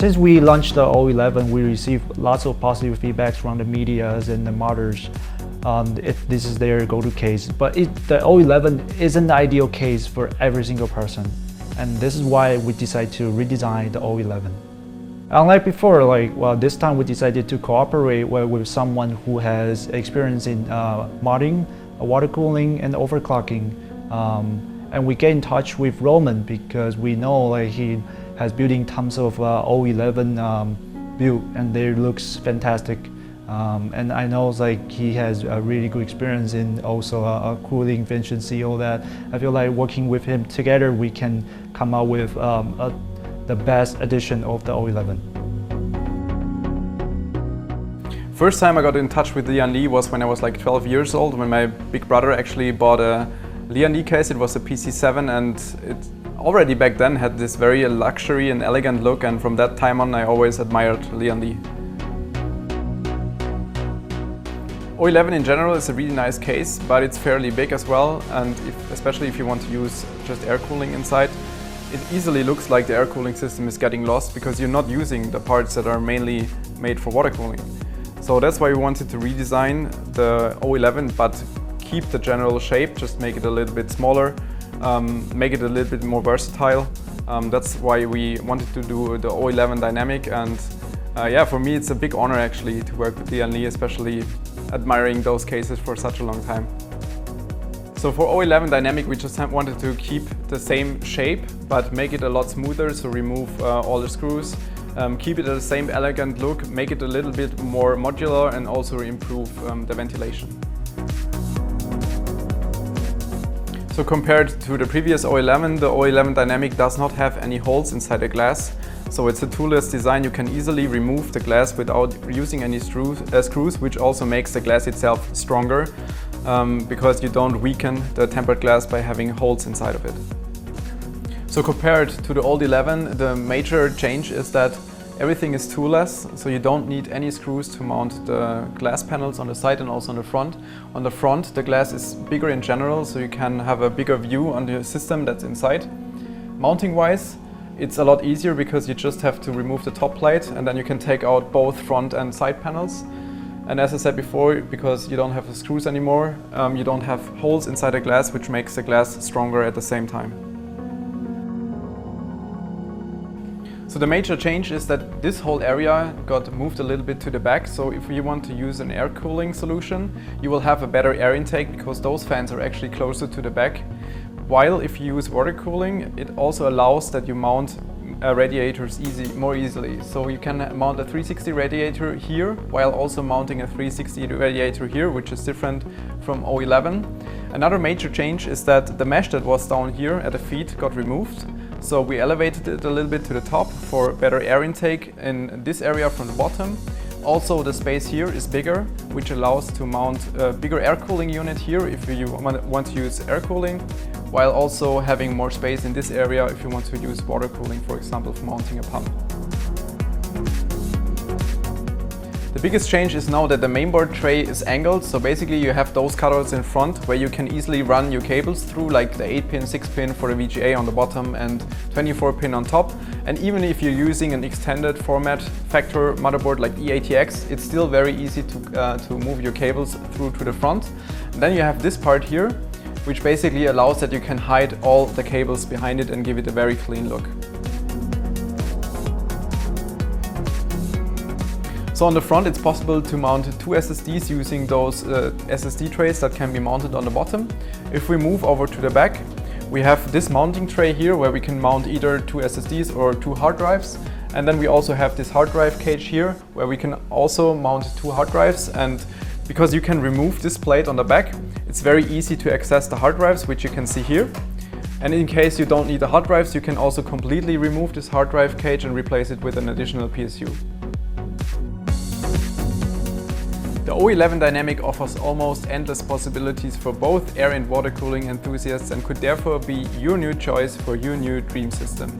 Since we launched the O11, we received lots of positive feedbacks from the medias and the modders. If this is their go-to case, but the O11 isn't the ideal case for every single person, and this is why we decided to redesign the O11. Unlike before, this time we decided to cooperate with someone who has experience in modding, water cooling, and overclocking, and we get in touch with Roman because we know he has building tons of O11 build, and they looks fantastic. And I know he has a really good experience in also cooling efficiency, all that. I feel like working with him together, we can come out with the best edition of the O11. First time I got in touch with LIAN was when I was 12 years old, when my big brother actually bought a LIAN case. It was a PC7, and it already back then had this very luxury and elegant look, and from that time on I always admired LIAN. O11 in general is a really nice case, but it's fairly big as well, and especially if you want to use just air cooling inside, it easily looks like the air cooling system is getting lost because you're not using the parts that are mainly made for water cooling. So that's why we wanted to redesign the O11, but keep the general shape, just make it a little bit smaller, make it a little bit more versatile. That's why we wanted to do the O11 Dynamic, and yeah, for me it's a big honor actually to work with LIAN, especially admiring those cases for such a long time. So for O11 Dynamic we just wanted to keep the same shape but make it a lot smoother, so remove all the screws, keep it the same elegant look, make it a little bit more modular, and also improve the ventilation. So compared to the previous O11, the O11 Dynamic does not have any holes inside the glass. So it's a toolless design. You can easily remove the glass without using any screws, which also makes the glass itself stronger because you don't weaken the tempered glass by having holes inside of it. So compared to the old 11, the major change is that everything is toolless, so you don't need any screws to mount the glass panels on the side and also on the front. On the front, the glass is bigger in general, so you can have a bigger view on the system that's inside. Mounting-wise, it's a lot easier because you just have to remove the top plate and then you can take out both front and side panels. And as I said before, because you don't have the screws anymore, you don't have holes inside the glass, which makes the glass stronger at the same time. So the major change is that this whole area got moved a little bit to the back. So if you want to use an air cooling solution, you will have a better air intake because those fans are actually closer to the back. While if you use water cooling, it also allows that you mount radiators more easily. So you can mount a 360 radiator here while also mounting a 360 radiator here, which is different from O11. Another major change is that the mesh that was down here at the feet got removed. So we elevated it a little bit to the top for better air intake in this area from the bottom. Also the space here is bigger, which allows to mount a bigger air cooling unit here if you want to use air cooling, while also having more space in this area if you want to use water cooling, for example, for mounting a pump. The biggest change is now that the mainboard tray is angled, so basically you have those cutouts in front where you can easily run your cables through, like the 8-pin, 6-pin for the VGA on the bottom and 24-pin on top. And even if you're using an extended format factor motherboard like E80X, it's still very easy to move your cables through to the front. And then you have this part here, which basically allows that you can hide all the cables behind it and give it a very clean look. So on the front it's possible to mount two SSDs using those SSD trays that can be mounted on the bottom. If we move over to the back, we have this mounting tray here where we can mount either two SSDs or two hard drives. And then we also have this hard drive cage here where we can also mount two hard drives, and because you can remove this plate on the back, it's very easy to access the hard drives, which you can see here. And in case you don't need the hard drives, you can also completely remove this hard drive cage and replace it with an additional PSU. The O11 Dynamic offers almost endless possibilities for both air and water cooling enthusiasts and could therefore be your new choice for your new dream system.